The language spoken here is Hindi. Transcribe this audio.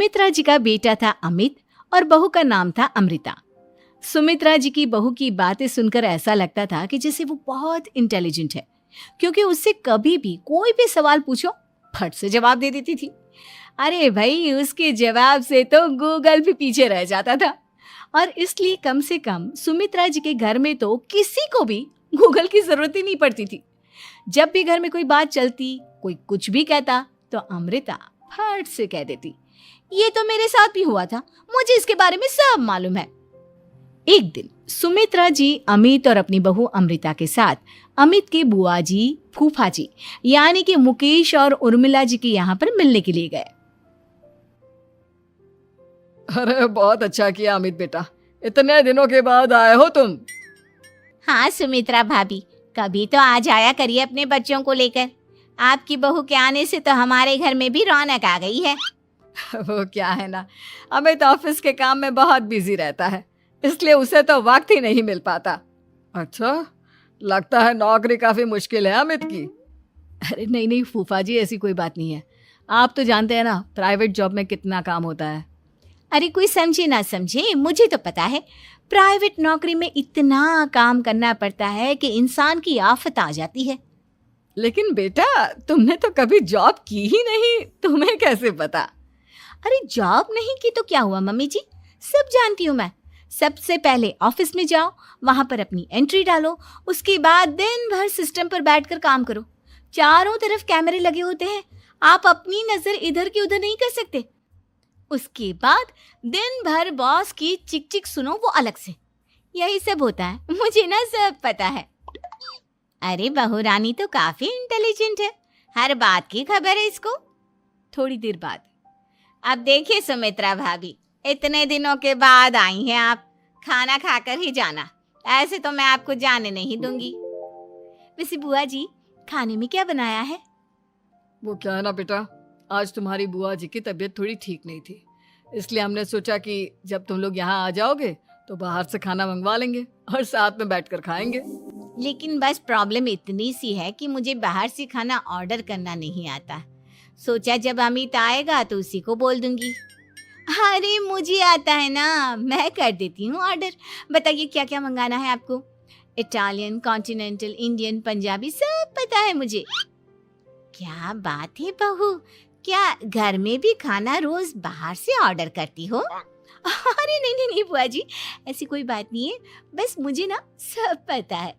सुमित्रा जी का बेटा था अमित और बहू का नाम था अमृता। सुमित्रा जी की बहू की बातें सुनकर ऐसा लगता था कि जैसे वो बहुत इंटेलिजेंट है, क्योंकि उससे कभी भी कोई भी सवाल पूछो फट से जवाब दे देती थी। अरे भाई, उसके जवाब से तो गूगल भी पीछे रह जाता था। और इसलिए कम से कम सुमित्रा जी के घर में तो किसी को भी गूगल की जरूरत ही नहीं पड़ती थी। जब भी घर में कोई बात चलती, कोई कुछ भी कहता, तो अमृता फट से कह देती, ये तो मेरे साथ भी हुआ था, मुझे इसके बारे में सब मालूम है। एक दिन सुमित्रा जी अमित और अपनी बहू अमृता के साथ अमित के बुआ जी, फूफा जी यानी कि मुकेश और उर्मिला जी के यहाँ पर मिलने के लिए गए। अरे बहुत अच्छा किया अमित बेटा, इतने दिनों के बाद आए हो तुम। हाँ सुमित्रा भाभी, कभी तो आ जाया करिए अपने बच्चों को लेकर। आपकी बहू के आने से तो हमारे घर में भी रौनक आ गई है। वो क्या है ना, अमित ऑफिस के काम में बहुत बिजी रहता है, इसलिए उसे तो वक्त ही नहीं मिल पाता। अच्छा, लगता है नौकरी काफी मुश्किल है अमित की। अरे नहीं नहीं फूफा जी, ऐसी कोई बात नहीं है। आप तो जानते हैं ना प्राइवेट जॉब में कितना काम होता है। अरे कोई समझे ना समझे, मुझे तो पता है प्राइवेट नौकरी में इतना काम करना पड़ता है कि इंसान की आफत आ जाती है। लेकिन बेटा, तुमने तो कभी जॉब की ही नहीं, तुम्हें कैसे पता? अरे जॉब नहीं की तो क्या हुआ मम्मी जी, सब जानती हूँ मैं। सबसे पहले ऑफिस में जाओ, वहां पर अपनी एंट्री डालो, उसके बाद दिन भर सिस्टम पर बैठकर काम करो। चारों तरफ कैमरे लगे होते हैं, आप अपनी नजर इधर की उधर नहीं कर सकते। उसके बाद दिन भर बॉस की चिक चिक सुनो, वो अलग से। यही सब होता है, मुझे ना सब पता है। अरे बहू रानी तो काफी इंटेलिजेंट है, हर बात की खबर है इसको। थोड़ी देर बाद, अब देखिए सुमित्रा भाभी, इतने दिनों के बाद आई हैं आप, खाना खाकर ही जाना, ऐसे तो मैं आपको जाने नहीं दूंगी। वैसे बुआ जी, खाने में क्या बनाया है? वो क्या है ना बेटा, आज तुम्हारी बुआ जी की तबीयत थोड़ी ठीक नहीं थी, इसलिए हमने सोचा कि जब तुम लोग यहाँ आ जाओगे तो बाहर से खाना मंगवा लेंगे और साथ में बैठकर खाएंगे। लेकिन बस प्रॉब्लम इतनी सी है कि मुझे बाहर से खाना ऑर्डर करना नहीं आता। सोचा जब अमित आएगा तो उसी को बोल दूंगी। अरे मुझे आता है ना, मैं कर देती हूँ ऑर्डर। बताइए क्या क्या मंगाना है आपको? इटालियन, कॉन्टिनेंटल, इंडियन, पंजाबी, सब पता है मुझे। क्या बात है बहू, क्या घर में भी खाना रोज बाहर से ऑर्डर करती हो? अरे नहीं नहीं नहीं बुआ जी, ऐसी कोई बात नहीं है, बस मुझे ना सब पता है।